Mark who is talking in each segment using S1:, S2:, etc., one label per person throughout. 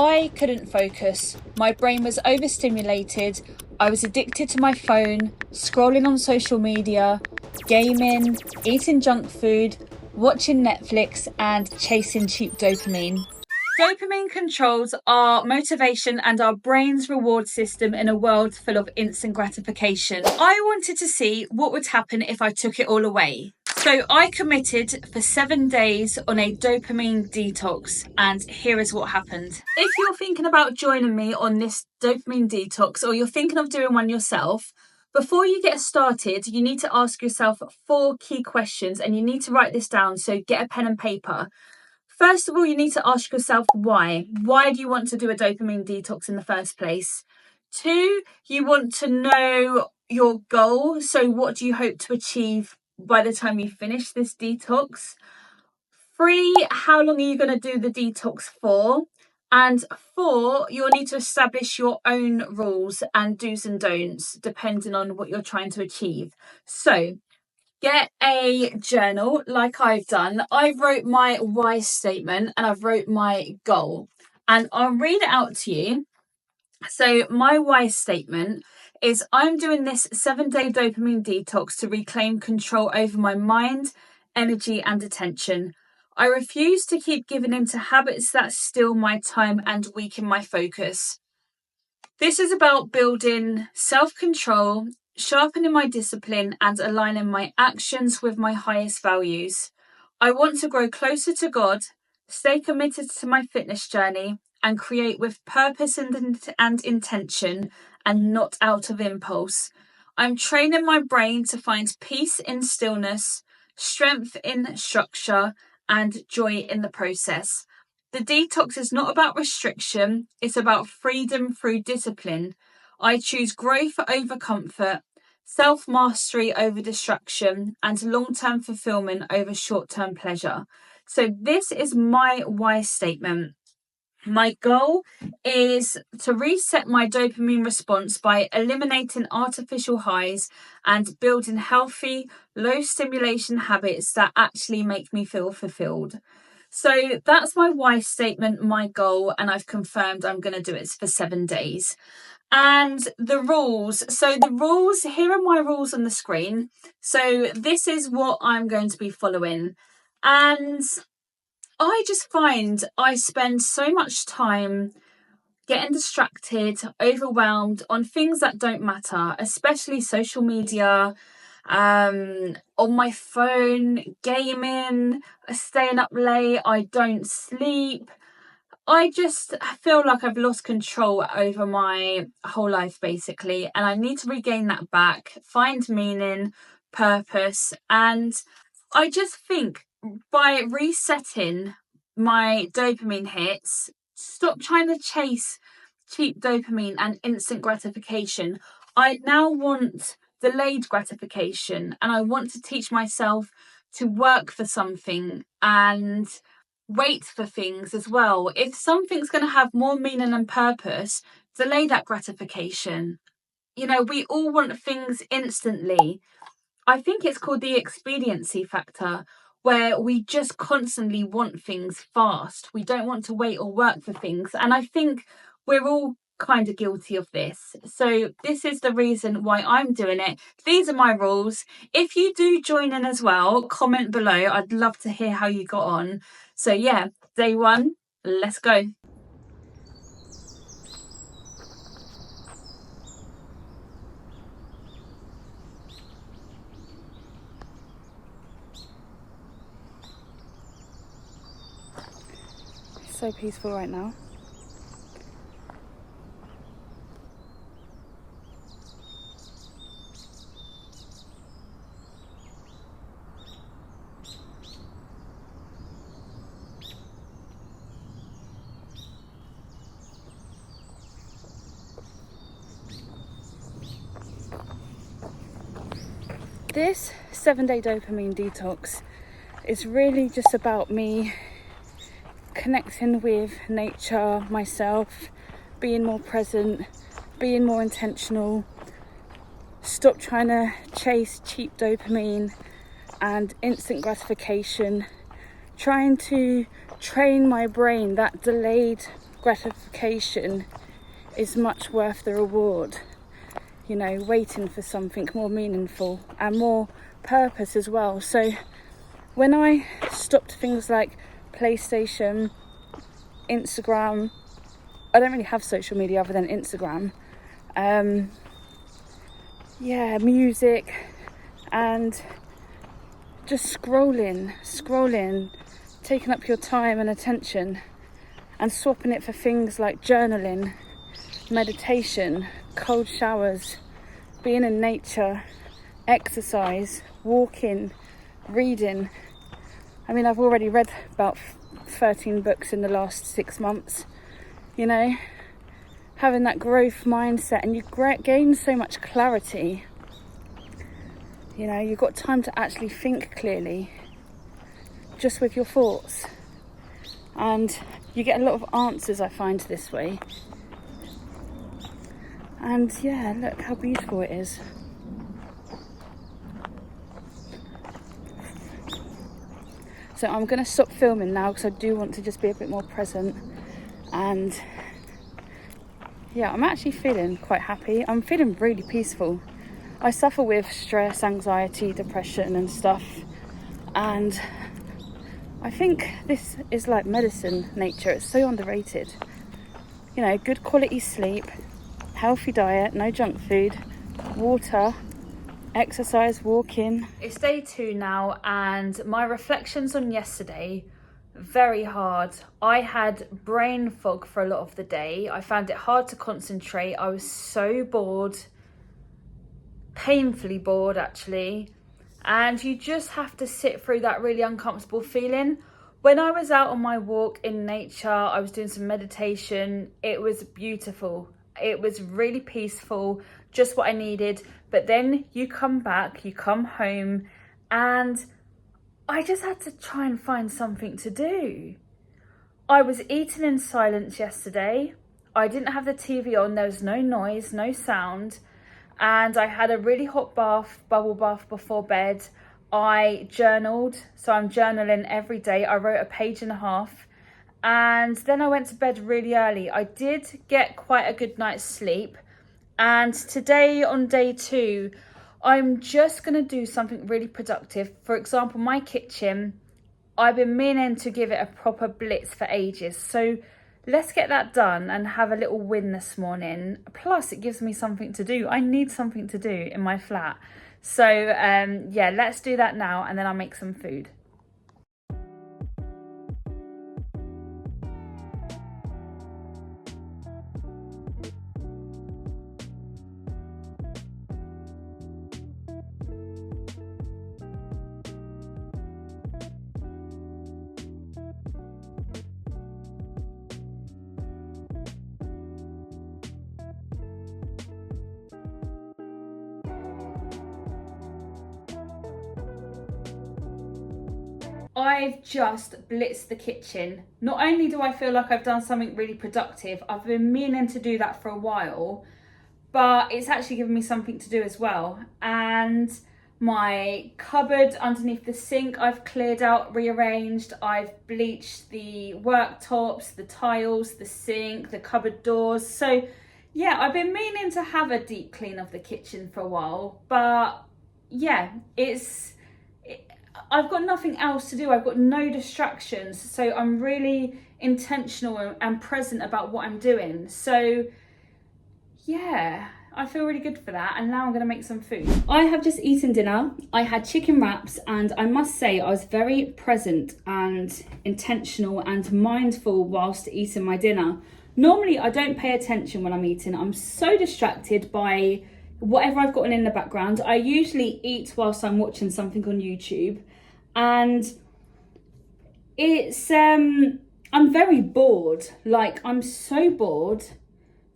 S1: I couldn't focus. My brain was overstimulated. I was addicted to my phone, scrolling on social media, gaming, eating junk food, watching Netflix, and chasing cheap dopamine. Dopamine controls our motivation and our brain's reward system in a world full of instant gratification. I wanted to see what would happen if I took it all away. So I committed for 7 days on a dopamine detox, and here is what happened. If you're thinking about joining me on this dopamine detox, or you're thinking of doing one yourself, before you get started, you need to ask yourself 4 key questions, and you need to write this down, so get a pen and paper. First of all, you need to ask yourself why. Why do you want to do a dopamine detox in the first place? 2, you want to know your goal. So what do you hope to achieve by the time you finish this detox? 3, how long are you going to do the detox for? And 4, you'll need to establish your own rules and do's and don'ts depending on what you're trying to achieve. So get a journal like I've done. I wrote my why statement and I've wrote my goal, and I'll read it out to you. So my why statement is I'm doing this 7-day dopamine detox to reclaim control over my mind, energy and attention. I refuse to keep giving in to habits that steal my time and weaken my focus. This is about building self-control, sharpening my discipline and aligning my actions with my highest values. I want to grow closer to God, stay committed to my fitness journey, and create with purpose and intention and not out of impulse. I'm training my brain to find peace in stillness, strength in structure, and joy in the process. The detox is not about restriction, it's about freedom through discipline. I choose growth over comfort, self-mastery over distraction, and long-term fulfillment over short-term pleasure. So this is my why statement. My goal is to reset my dopamine response by eliminating artificial highs and building healthy, low-stimulation habits that actually make me feel fulfilled. So that's my why statement, my goal, and I've confirmed I'm going to do it for 7 days. And the rules. So the rules, here are my rules on the screen. So this is what I'm going to be following. And I just find I spend so much time getting distracted, overwhelmed on things that don't matter, especially social media, on my phone, gaming, staying up late, I don't sleep. I just feel like I've lost control over my whole life basically, and I need to regain that back, find meaning, purpose, and I just think by resetting my dopamine hits, stop trying to chase cheap dopamine and instant gratification. I now want delayed gratification, and I want to teach myself to work for something and wait for things as well. If something's going to have more meaning and purpose, delay that gratification. You know, we all want things instantly. I think it's called the expediency factor, where we just constantly want things fast. We don't want to wait or work for things. And I think we're all kind of guilty of this. So this is the reason why I'm doing it. These are my rules. If you do join in as well, comment below. I'd love to hear how you got on. So yeah, day 1, let's go. So peaceful right now. This 7-day dopamine detox is really just about me connecting with nature, myself, being more present, being more intentional, stop trying to chase cheap dopamine and instant gratification, trying to train my brain, that delayed
S2: gratification is much worth the reward. You know, waiting for something more meaningful and more purpose as well. So when I stopped things like PlayStation, Instagram, I don't really have social media other than Instagram, music, and just scrolling, taking up your time and attention, and swapping it for things like journaling, meditation, cold showers, being in nature, exercise, walking, reading. I mean, I've already read about 13 books in the last 6 months. You know, having that growth mindset, and you gain so much clarity. You know, you've got time to actually think clearly, just with your thoughts. And you get a lot of answers, I find, this way. And yeah, look how beautiful it is. So I'm going to stop filming now because I do want to just be a bit more present. And yeah, I'm actually feeling quite happy. I'm feeling really peaceful. I suffer with stress, anxiety, depression and stuff. And I think this is like medicine, nature. It's so underrated. You know, good quality sleep, healthy diet, no junk food, water, exercise, walking. It's day 2 now, and my reflections on yesterday, very hard. I had brain fog for a lot of the day. I found it hard to concentrate. I was so bored, painfully bored actually. And you just have to sit through that really uncomfortable feeling. When I was out on my walk in nature, I was doing some meditation. It was beautiful. It was really peaceful, just what I needed. But then you come back, you come home, and I just had to try and find something to do. I was eating in silence yesterday. I didn't have the TV on. There was no noise, no sound. And I had a really hot bath, bubble bath before bed. I journaled, so I'm journaling every day. I wrote a 1.5 pages. And then I went to bed really early. I did get quite a good night's sleep. And today on day 2, I'm just going to do something really productive. For example, my kitchen, I've been meaning to give it a proper blitz for ages. So let's get that done and have a little win this morning. Plus, it gives me something to do. I need something to do in my flat. So yeah, let's do that now, and then I'll make some food. I've just blitzed the kitchen. Not only do I feel like I've done something really productive, I've been meaning to do that for a while, but it's actually given me something to do as well. And my cupboard underneath the sink, I've cleared out, rearranged. I've bleached the worktops, the tiles, the sink, the cupboard doors. So yeah, I've been meaning to have a deep clean of the kitchen for a while, but yeah, I've got nothing else to do. I've got no distractions. So I'm really intentional and present about what I'm doing. So yeah, I feel really good for that. And now I'm going to make some food. I have just eaten dinner. I had chicken wraps, and I must say I was very present and intentional and mindful whilst eating my dinner. Normally I don't pay attention when I'm eating. I'm so distracted by whatever I've got on in the background. I usually eat whilst I'm watching something on YouTube, and it's I'm very bored. Like, I'm so bored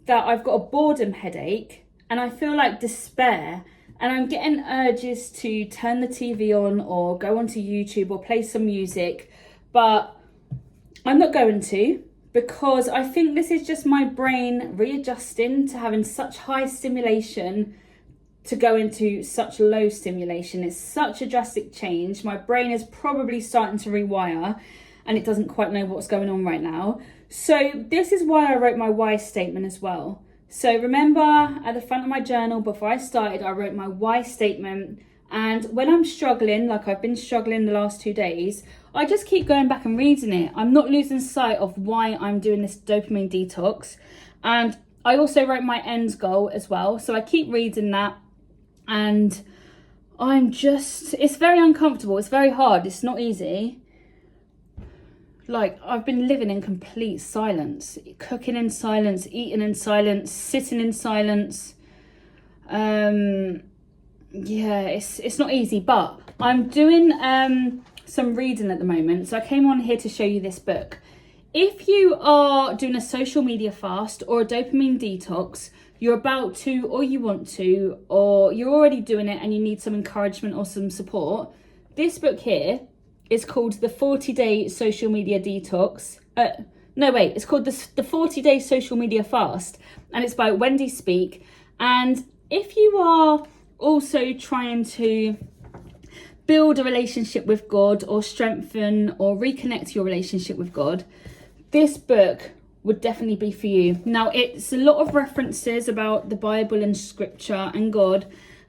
S2: that I've got a boredom headache, and I feel like despair, and I'm getting urges to turn the TV on or go onto YouTube or play some music, but I'm not going to, because I think this is just my brain readjusting to having such high stimulation to go into such low stimulation. It's such a drastic change. My brain is probably starting to rewire, and it doesn't quite know what's going on right now. So this is why I wrote my why statement as well. So remember at the front of my journal before I started, I wrote my why statement. And when I'm struggling, like I've been struggling the last 2 days, I just keep going back and reading it. I'm not losing sight of why I'm doing this dopamine detox. And I also wrote my end goal as well. So I keep reading that, and it's very uncomfortable. It's very hard. It's not easy. Like, I've been living in complete silence, cooking in silence, eating in silence, sitting in silence. Yeah, it's not easy, but I'm doing some reading at the moment. So I came on here to show you this book. If you are doing a social media fast or a dopamine detox, you're about to, or you want to, or you're already doing it and you need some encouragement or some support, this book here is called The 40-Day Social Media Detox. It's called the 40-Day Social Media Fast, and it's by Wendy Speak. And if you are also trying to build a relationship with God or strengthen or reconnect your relationship with God, this book would definitely be for you. Now, it's a lot of references about the Bible and scripture and God.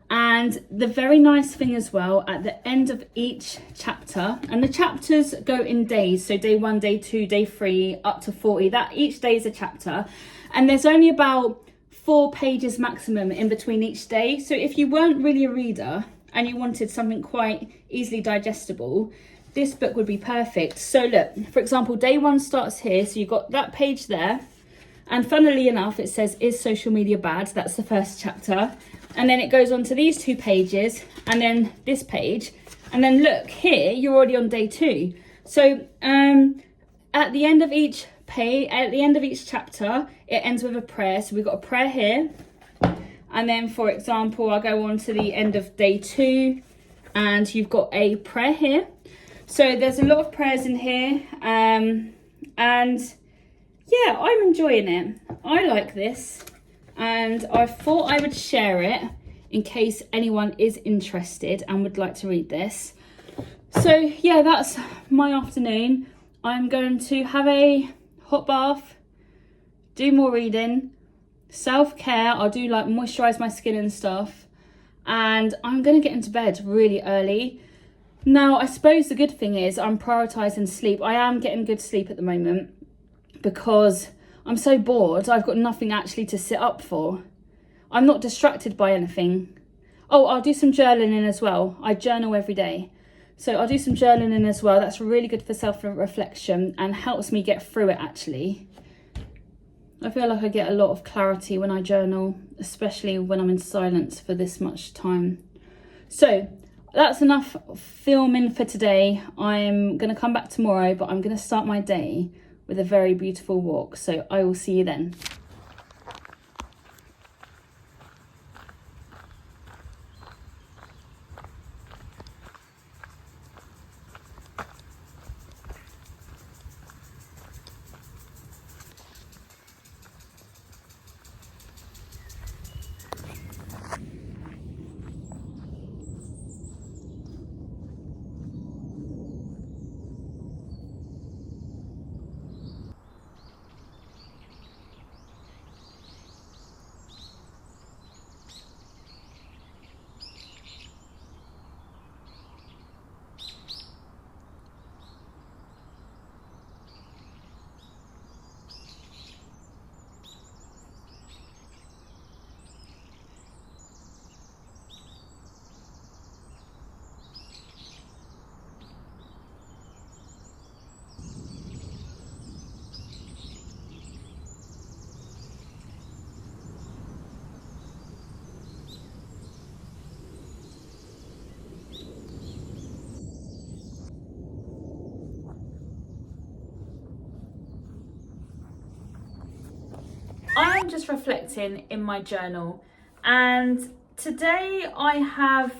S2: And the very nice thing as well, at the end of each chapter, and the chapters go in days, so day 1, day 2, day 3, up to 40, that each day is a chapter. And there's only about 4 pages maximum in between each day. So if you weren't really a reader and you wanted something quite easily digestible, this book would be perfect. So look, for example, day 1 starts here. So you've got that page there. And funnily enough, it says, is social media bad? That's the first chapter. And then it goes on to these 2 pages and then this page. And then look, here, you're already on day 2. So at the end of each page, at the end of each chapter, it ends with a prayer. So we've got a prayer here. And then, for example, I'll go on to the end of day 2 and you've got a prayer here. So there's a lot of prayers in here. And yeah, I'm enjoying it. I like this. And I thought I would share it in case anyone is interested and would like to read this. So yeah, that's my afternoon. I'm going to have a hot bath, do more reading, self-care. I'll do like moisturize my skin and stuff. And I'm going to get into bed really early. Now, I suppose the good thing is I'm prioritizing sleep. I am getting good sleep at the moment because I'm so bored, I've got nothing actually to sit up for. I'm not distracted by anything. Oh, I'll do some journaling as well. I journal every day. So I'll do some journaling as well. That's really good for self-reflection and helps me get through it actually. I feel like I get a lot of clarity when I journal, especially when I'm in silence for this much time. So that's enough filming for today. I'm going to come back tomorrow, but I'm going to start my day with a very beautiful walk. So I will see you then. I am just reflecting in my journal, and today I have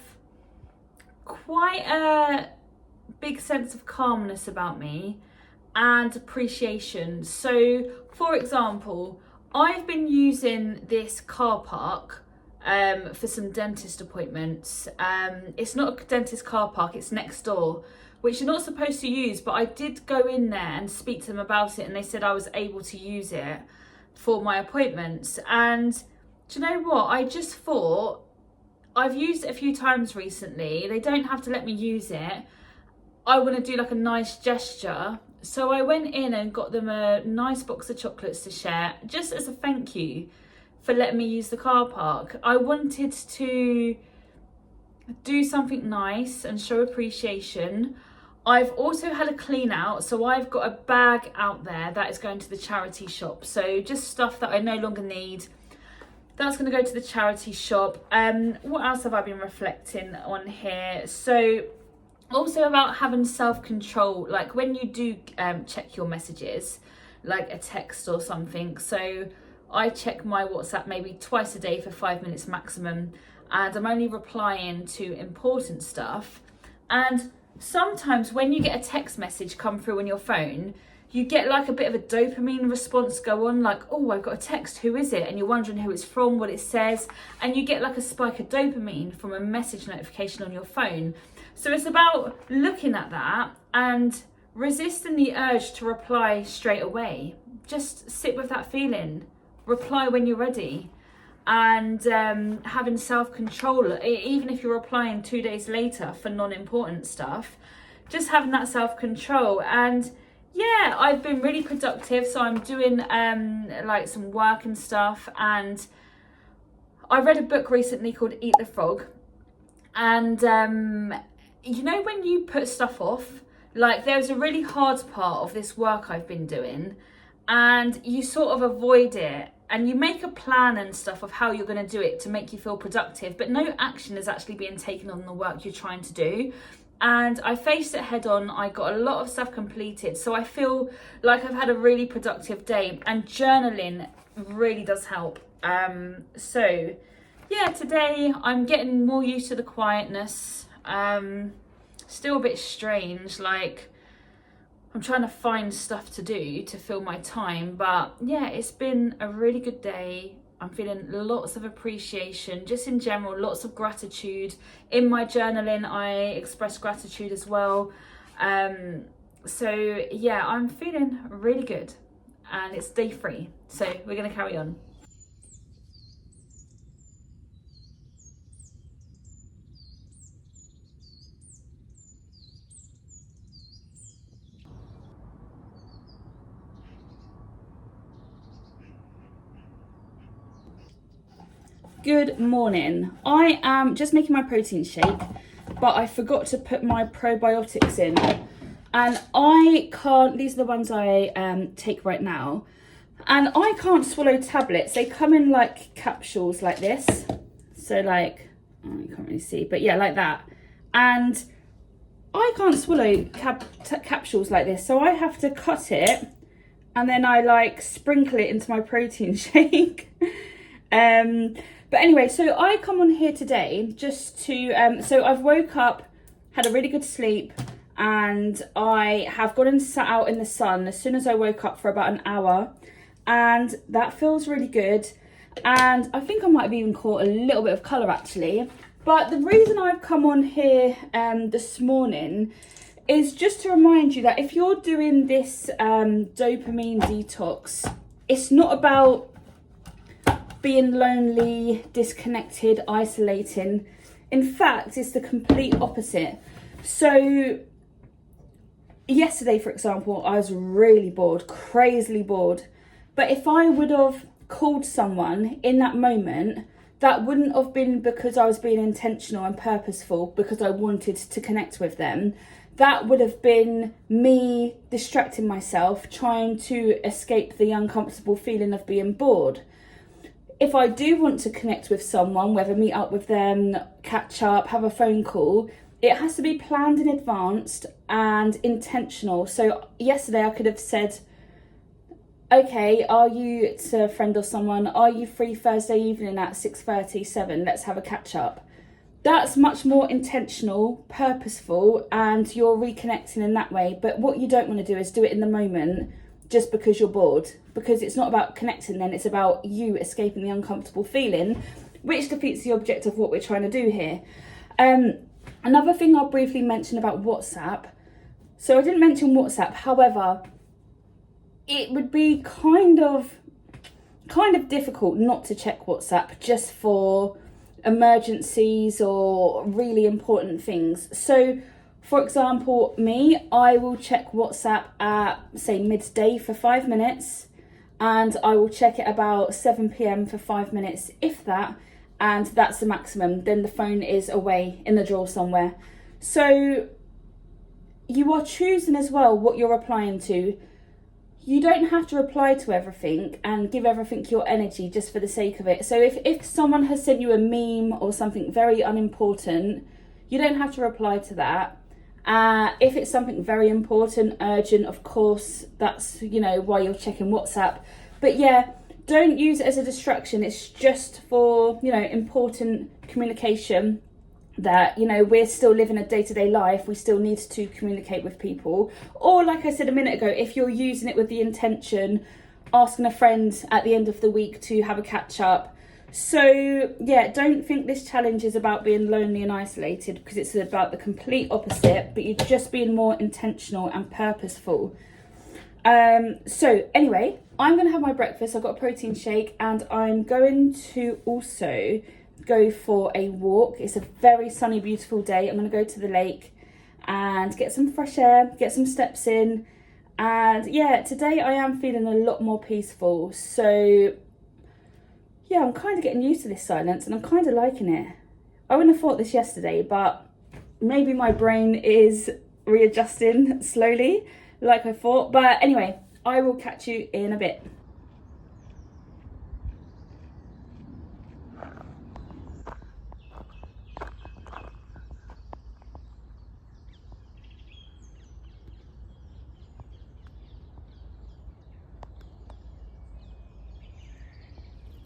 S2: quite a big sense of calmness about me and appreciation. So, for example, I've been using this car park for some dentist appointments. It's not a dentist car park, it's next door. which you're not supposed to use, but I did go in there and speak to them about it, and they said I was able to use it for my appointments. And do you know what? I just thought, I've used it a few times recently. They don't have to let me use it. I want to do like a nice gesture. So I went in and got them a nice box of chocolates to share, just as a thank you for letting me use the car park. I wanted to do something nice and show appreciation. I've also had a clean out, so I've got a bag out there that is going to the charity shop. So just stuff that I no longer need, that's going to go to the charity shop. What else have I been reflecting on here? So also about having self-control, like when you do check your messages, like a text or something. So I check my WhatsApp maybe twice a day for 5 minutes maximum, and I'm only replying to important stuff. And sometimes when you get a text message come through on your phone, you get like a bit of a dopamine response go on, like, oh, I've got a text, who is it? And you're wondering who it's from, what it says, and you get like a spike of dopamine from a message notification on your phone. So it's about looking at that and resisting the urge to reply straight away. Just sit with that feeling, reply when you're ready, and having self-control, even if you're replying 2 days later for non-important stuff, just having that self-control. And yeah, I've been really productive. So I'm doing like some work and stuff, and I read a book recently called Eat the Frog. And you know, when you put stuff off, like there's a really hard part of this work I've been doing, and you sort of avoid it, and you make a plan and stuff of how you're going to do it to make you feel productive, but no action is actually being taken on the work you're trying to do. And I faced it head on. I got a lot of stuff completed, so I feel like I've had a really productive day, and journaling really does help. So yeah, today I'm getting more used to the quietness. Still a bit strange, like I'm trying to find stuff to do to fill my time, but yeah, it's been a really good day. I'm feeling lots of appreciation, just in general, lots of gratitude. In my journaling, I express gratitude as well. So yeah, I'm feeling really good, and it's day 3, so we're gonna carry on. Good morning. I am just making my protein shake, but I forgot to put my probiotics in, and I can't, these are the ones I take right now, and I can't swallow tablets. They come in like capsules like this, so like, oh, you can't really see, but yeah, like that. And I can't swallow capsules like this, so I have to cut it, and then I like sprinkle it into my protein shake. But anyway, so I come on here today just to, so I've woke up, had a really good sleep, and I have gone and sat out in the sun as soon as I woke up for about an hour, and that feels really good. And I think I might have even caught a little bit of colour actually. But the reason I've come on here this morning is just to remind you that if you're doing this dopamine detox, it's not about being lonely, disconnected, isolating. In fact, it's the complete opposite. So yesterday, for example, I was really bored, crazily bored. But if I would have called someone in that moment, that wouldn't have been because I was being intentional and purposeful, because I wanted to connect with them. That would have been me distracting myself, trying to escape the uncomfortable feeling of being bored. If I do want to connect with someone, whether meet up with them, catch up, have a phone call, it has to be planned in advance and intentional. So yesterday I could have said, okay, are you, it's a friend or someone, are you free Thursday evening at 6:30, 7? Let's have a catch up. That's much more intentional, purposeful, and you're reconnecting in that way. But what you don't want to do is do it in the moment just because you're bored, because it's not about connecting then, it's about you escaping the uncomfortable feeling, which defeats the object of what we're trying to do here. Another thing I'll briefly mention about WhatsApp. So I didn't mention WhatsApp. However, it would be kind of difficult not to check WhatsApp just for emergencies or really important things. So for example, me, I will check WhatsApp at say midday for 5 minutes, and I will check it about 7 p.m. for 5 minutes, if that, and that's the maximum. Then the phone is away in the drawer somewhere. So you are choosing as well what you're replying to. You don't have to reply to everything and give everything your energy just for the sake of it. So if someone has sent you a meme or something very unimportant, you don't have to reply to that. If it's something very important, urgent, of course, that's, why you're checking WhatsApp. But yeah, don't use it as a distraction. It's just for, important communication that, we're still living a day-to-day life. We still need to communicate with people. Or like I said a minute ago, if you're using it with the intention, asking a friend at the end of the week to have a catch up. So yeah, don't think this challenge is about being lonely and isolated, because it's about the complete opposite, but you're just being more intentional and purposeful. So anyway, I'm going to have my breakfast. I've got a protein shake, and I'm going to also go for a walk. It's a very sunny, beautiful day. I'm going to go to the lake and get some fresh air, get some steps in. And yeah, today I am feeling a lot more peaceful. So yeah, I'm kind of getting used to this silence, and I'm kind of liking it. I wouldn't have thought this yesterday, but maybe my brain is readjusting slowly like I thought. But anyway, I will catch you in a bit.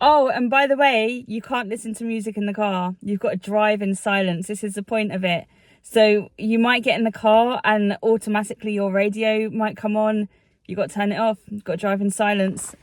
S2: Oh, and by the way, you can't listen to music in the car. You've got to drive in silence. This is the point of it. So you might get in the car and automatically your radio might come on. You've got to turn it off. You've got to drive in silence.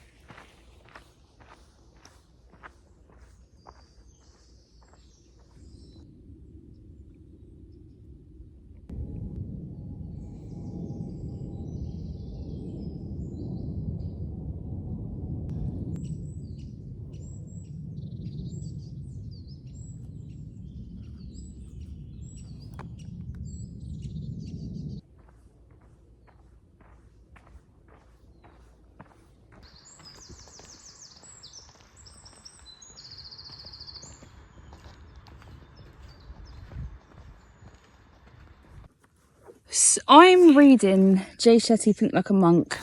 S2: I'm reading Jay Shetty, Think Like a Monk.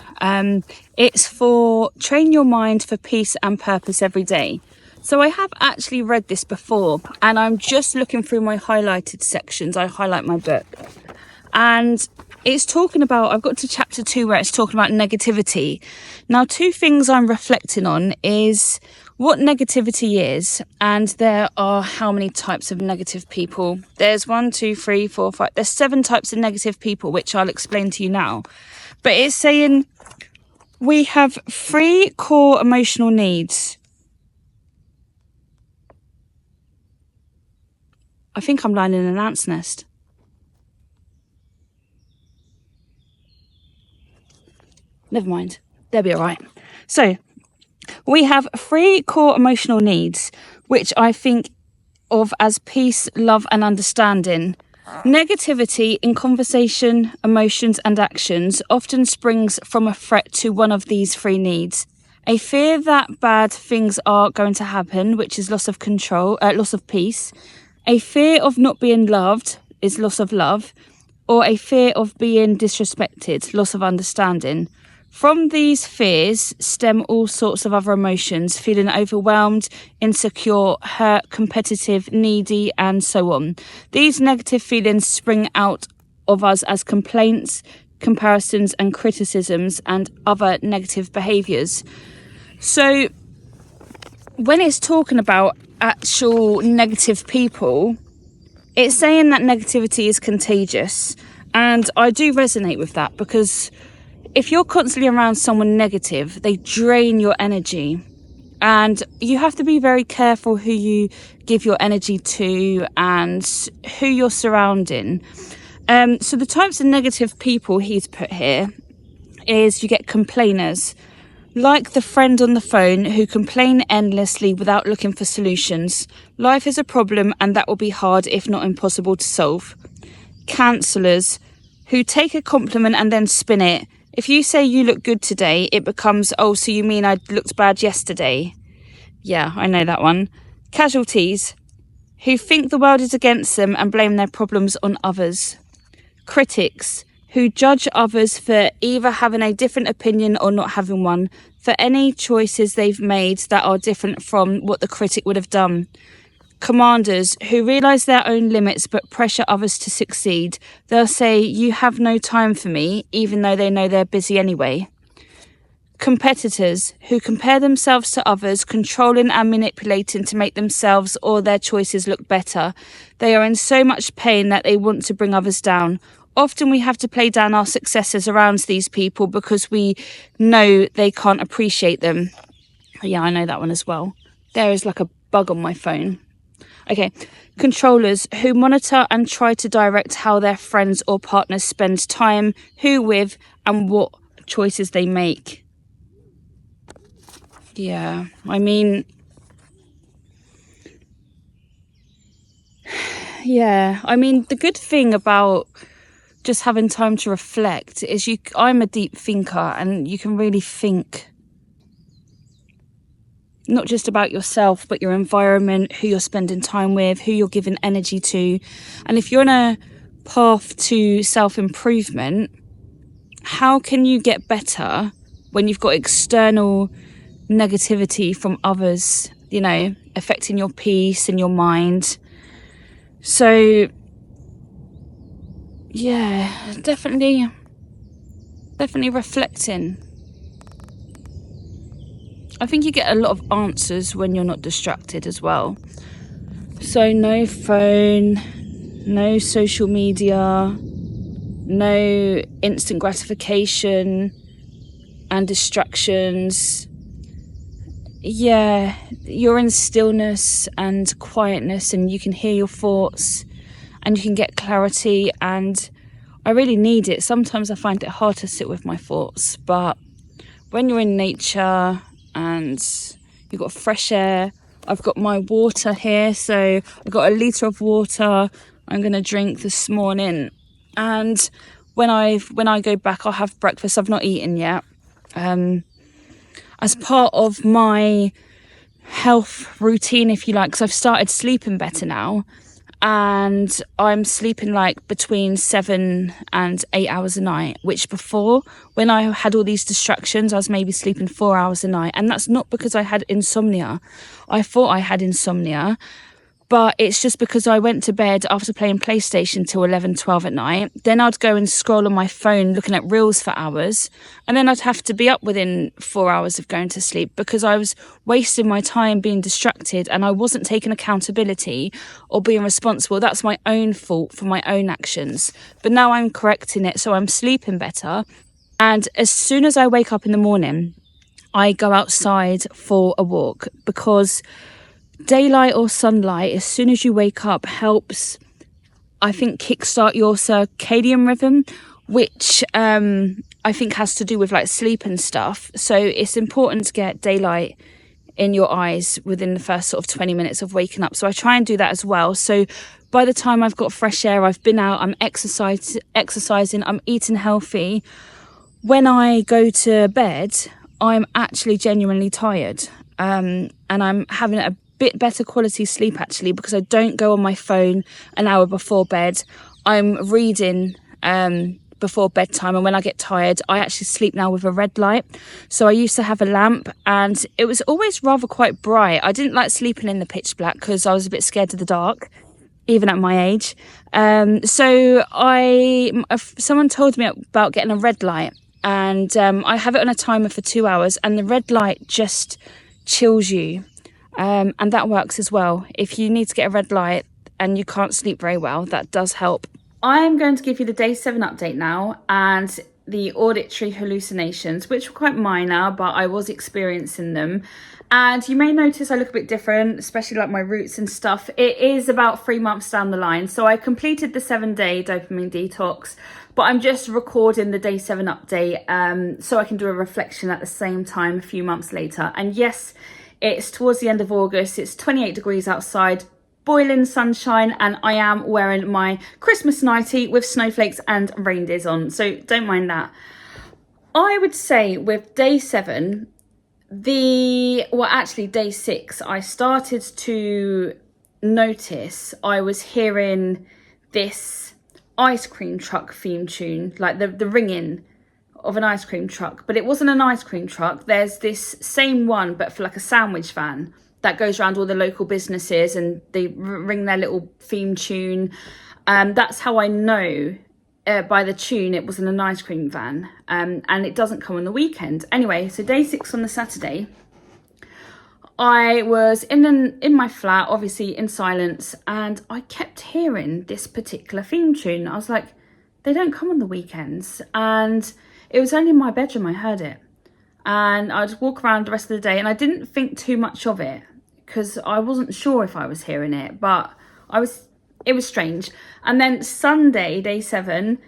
S2: It's for train your mind for peace and purpose every day. So I have actually read this before, and I'm just looking through my highlighted sections. I highlight my book, and it's talking about, I've got to chapter 2 where it's talking about negativity. Now, 2 things I'm reflecting on is what negativity is, and there are how many types of negative people. There's 1, 2, 3, 4, 5. There's 7 types of negative people, which I'll explain to you now. But it's saying we have 3 core emotional needs. I think I'm lying in an ant's nest. Never mind. They'll be all right. So we have 3 core emotional needs, which I think of as peace, love, and understanding. Negativity in conversation, emotions, and actions often springs from a threat to one of these 3 needs. A fear that bad things are going to happen, which is loss of control, loss of peace. A fear of not being loved is loss of love. Or a fear of being disrespected, loss of understanding. From these fears stem all sorts of other emotions, feeling overwhelmed, insecure, hurt, competitive, needy, and so on. These negative feelings spring out of us as complaints, comparisons, and criticisms, and other negative behaviours. So when it's talking about actual negative people, it's saying that negativity is contagious. And I do resonate with that, because if you're constantly around someone negative, they drain your energy. And you have to be very careful who you give your energy to and who you're surrounding.
S1: So the types of negative people he's put here is you get complainers, like the friend on the phone who complain endlessly without looking for solutions. Life is a problem and that will be hard, if not impossible, to solve. Cancellors, who take a compliment and then spin it. If you say you look good today, it becomes, oh, so you mean I looked bad yesterday? Yeah, I know that one. Casualties, who think the world is against them and blame their problems on others. Critics, who judge others for either having a different opinion or not having one, for any choices they've made that are different from what the critic would have done. Commanders, who realise their own limits but pressure others to succeed. They'll say, you have no time for me, even though they know they're busy anyway. Competitors, who compare themselves to others, controlling and manipulating to make themselves or their choices look better. They are in so much pain that they want to bring others down. Often we have to play down our successes around these people because we know they can't appreciate them. Yeah, I know that one as well. There is like a bug on my phone. Okay, controllers, who monitor and try to direct how their friends or partners spend time, who with, and what choices they make. Yeah, I mean, the good thing about just having time to reflect is I'm a deep thinker, and you can really think not just about yourself, but your environment, who you're spending time with, who you're giving energy to. And if you're on a path to self-improvement, how can you get better when you've got external negativity from others, affecting your peace and your mind? So yeah, definitely reflecting. I think you get a lot of answers when you're not distracted as well. So no phone, no social media, no instant gratification and distractions. Yeah, you're in stillness and quietness, and you can hear your thoughts and you can get clarity, and I really need it. Sometimes I find it hard to sit with my thoughts, but when you're in nature and you've got fresh air, I've got my water here, so I've got a litre of water I'm going to drink this morning, and when I go back, I'll have breakfast. I've not eaten yet. As part of my health routine, if you like, because I've started sleeping better now, and I'm sleeping like between 7 and 8 hours a night, which before, when I had all these distractions, I was maybe sleeping 4 hours a night. And that's not because I had insomnia. I thought I had insomnia, but it's just because I went to bed after playing PlayStation till 11, 12 at night. Then I'd go and scroll on my phone looking at reels for hours. And then I'd have to be up within 4 hours of going to sleep because I was wasting my time being distracted and I wasn't taking accountability or being responsible. That's my own fault for my own actions. But now I'm correcting it, so I'm sleeping better. And as soon as I wake up in the morning, I go outside for a walk, because daylight or sunlight, as soon as you wake up, helps, I think, kickstart your circadian rhythm, which I think has to do with like sleep and stuff. So it's important to get daylight in your eyes within the first sort of 20 minutes of waking up. So I try and do that as well. So by the time I've got fresh air, I've been out, I'm exercising, I'm eating healthy. When I go to bed, I'm actually genuinely tired, and I'm having a bit better quality sleep actually, because I don't go on my phone an hour before bed. I'm reading before bedtime, and when I get tired, I actually sleep now with a red light. So I used to have a lamp, and it was always rather quite bright. I didn't like sleeping in the pitch black because I was a bit scared of the dark, even at my age. So someone told me about getting a red light, and I have it on a timer for 2 hours, and the red light just chills you. And that works as well. If you need to get a red light and you can't sleep very well, that does help. I'm going to give you the day 7 update now, and the auditory hallucinations, which were quite minor, but I was experiencing them.
S2: And you may notice I look a bit different, especially like my roots and stuff. It is about 3 months down the line. So I completed the 7-day dopamine detox, but I'm just recording the day 7 update so I can do a reflection at the same time a few months later. And yes, it's towards the end of August. It's 28 degrees outside, boiling sunshine, and I am wearing my Christmas nightie with snowflakes and reindeers on. So don't mind that. I would say with day 7, actually day 6, I started to notice I was hearing this ice cream truck theme tune, like the ringing of an ice cream truck, but it wasn't an ice cream truck. There's this same one, but for like a sandwich van that goes around all the local businesses and they ring their little theme tune. That's how I know by the tune it wasn't an ice cream van, and it doesn't come on the weekend. Anyway, so day 6 on the Saturday, I was in my flat, obviously in silence, and I kept hearing this particular theme tune. I was like, they don't come on the weekends. And it was only in my bedroom I heard it. And I'd walk around the rest of the day and I didn't think too much of it because I wasn't sure if I was hearing it, but it was strange. And then Sunday, day 7,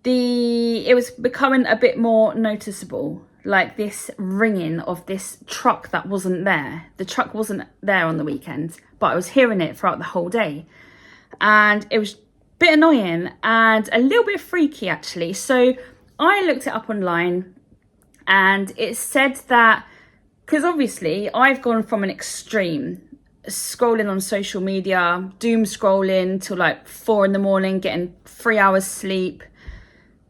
S2: it was becoming a bit more noticeable, like this ringing of this truck that wasn't there. The truck wasn't there on the weekend, but I was hearing it throughout the whole day. And it was a bit annoying and a little bit freaky, actually. So I looked it up online, and it said that, because obviously I've gone from an extreme, scrolling on social media, doom scrolling till like 4 a.m, getting 3 hours sleep,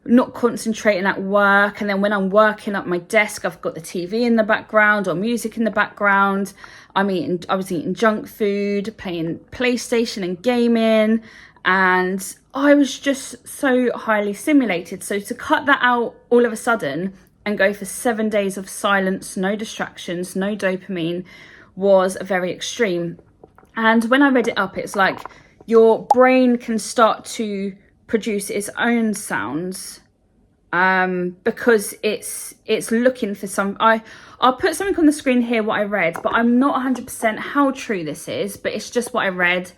S2: not concentrating at work. And then when I'm working at my desk, I've got the TV in the background or music in the background. I was eating junk food, playing PlayStation and gaming, and I was just so highly stimulated. So to cut that out all of a sudden and go for 7 days of silence, no distractions, no dopamine, was very extreme. And when I read it up, it's like your brain can start to produce its own sounds because it's looking for some. I'll put something on the screen here what I read, but I'm not 100% how true this is, but it's just what I read.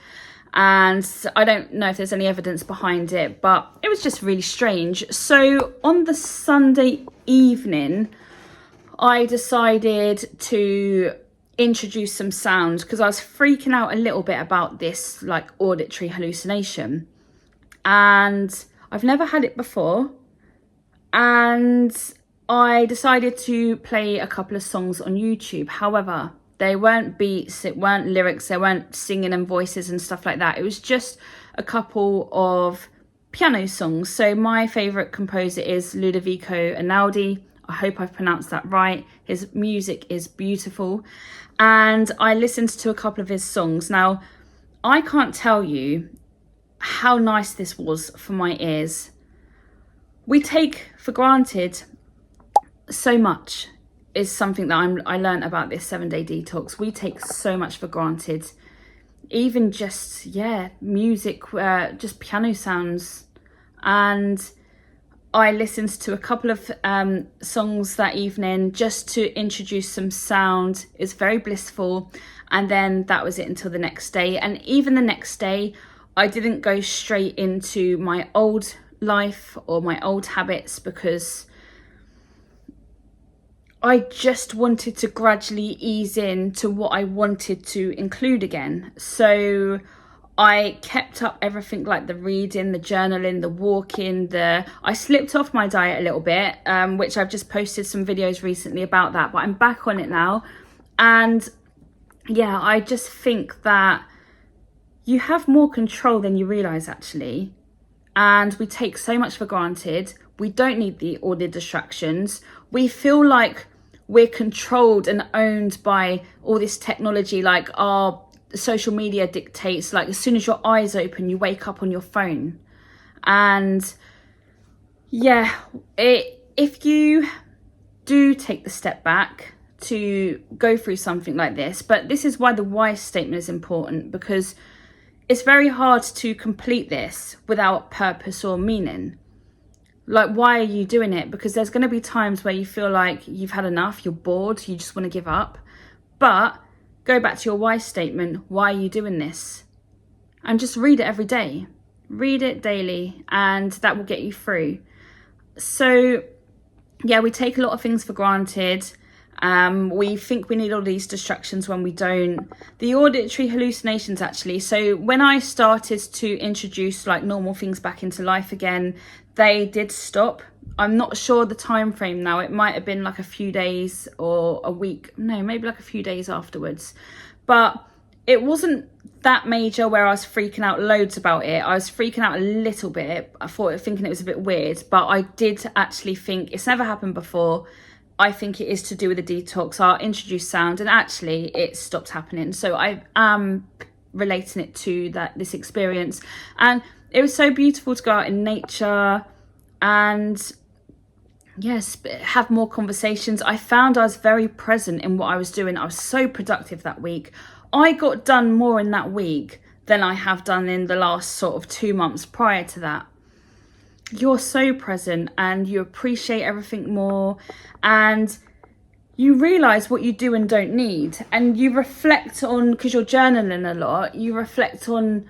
S2: And I don't know if there's any evidence behind it, but it was just really strange. So on the Sunday evening, I decided to introduce some sound because I was freaking out a little bit about this like auditory hallucination, and I've never had it before. And I decided to play a couple of songs on YouTube. However, they weren't beats, it weren't lyrics, they weren't singing and voices and stuff like that. It was just a couple of piano songs. So my favourite composer is Ludovico Einaudi. I hope I've pronounced that right. His music is beautiful. And I listened to a couple of his songs. Now, I can't tell you how nice this was for my ears. We take for granted so much, is something that I learned about this 7-day detox. We take so much for granted. Even just, music, just piano sounds. And I listened to a couple of songs that evening just to introduce some sound. It's very blissful. And then that was it until the next day. And even the next day, I didn't go straight into my old life or my old habits because I just wanted to gradually ease into what I wanted to include again. So I kept up everything, like the reading, the journaling, the walking, I slipped off my diet a little bit, which I've just posted some videos recently about that, but I'm back on it now. And yeah, I just think that you have more control than you realize, actually. And we take so much for granted. We don't need all the distractions. We feel like we're controlled and owned by all this technology, like our social media dictates, like as soon as your eyes open, you wake up on your phone. And yeah, if you do take the step back to go through something like this, but this is why the why statement is important, because it's very hard to complete this without purpose or meaning. Like, why are you doing it? Because there's going to be times where you feel like you've had enough, you're bored, you just want to give up. But go back to your why statement. Why are you doing this? And just read it every day. Read it daily, and that will get you through. So yeah, we take a lot of things for granted. We think we need all these distractions when we don't. The auditory hallucinations, actually. So when I started to introduce like normal things back into life again, they did stop. I'm not sure the time frame now. It might have been like a few days or a week. No, maybe like a few days afterwards. But it wasn't that major where I was freaking out loads about it. I was freaking out a little bit. Thinking it was a bit weird, but I did actually think it's never happened before. I think it is to do with the detox. I'll introduce sound, and actually it stopped happening. So I am relating it to this experience. And it was so beautiful to go out in nature and yes, have more conversations. I found I was very present in what I was doing. I was so productive that week. I got done more in that week than I have done in the last sort of 2 months prior to that. You're so present and you appreciate everything more, and you realize what you do and don't need, and you reflect on, because you're journaling a lot, you reflect on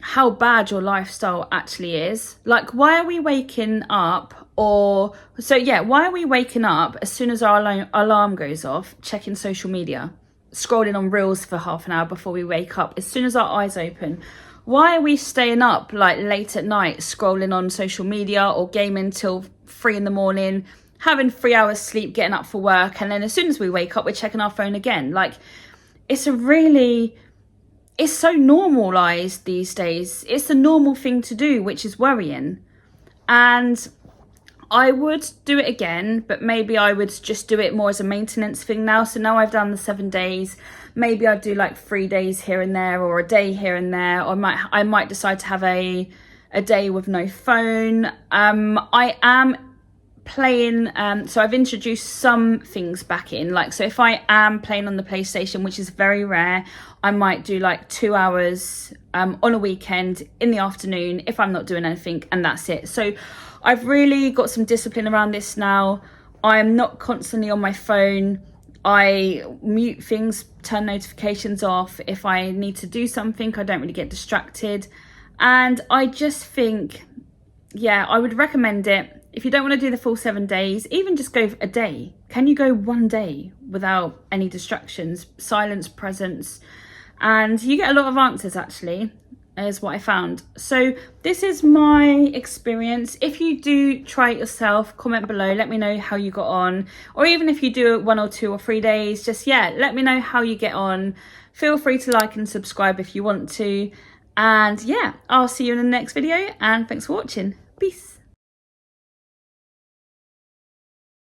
S2: how bad your lifestyle actually is. Like, why are we waking up? Why are we waking up as soon as our alarm goes off, checking social media, scrolling on reels for half an hour before we wake up, as soon as our eyes open? Why are we staying up like late at night, scrolling on social media or gaming till 3 a.m, having 3 hours sleep, getting up for work, and then as soon as we wake up, we're checking our phone again? Like, it's so normalized these days. It's a normal thing to do, which is worrying. And I would do it again, but maybe I would just do it more as a maintenance thing now. So now I've done the 7 days. Maybe I'd do like 3 days here and there, or a day here and there. Or I might decide to have a day with no phone. I am playing, so I've introduced some things back in. Like, so if I am playing on the PlayStation, which is very rare, I might do like 2 hours on a weekend in the afternoon if I'm not doing anything, and that's it. So I've really got some discipline around this now. I'm not constantly on my phone. I mute things, turn notifications off. If I need to do something, I don't really get distracted. And I just think, yeah, I would recommend it. If you don't want to do the full 7 days, even just go a day. Can you go 1 day without any distractions, silence, presence? And you get a lot of answers, actually, is what I found. So this is my experience. If you do try it yourself, comment below, let me know how you got on. Or even if you do it 1 or 2 or 3 days, just, yeah, let me know how you get on. Feel free to like and subscribe if you want to. And yeah, I'll see you in the next video, and thanks for watching. Peace.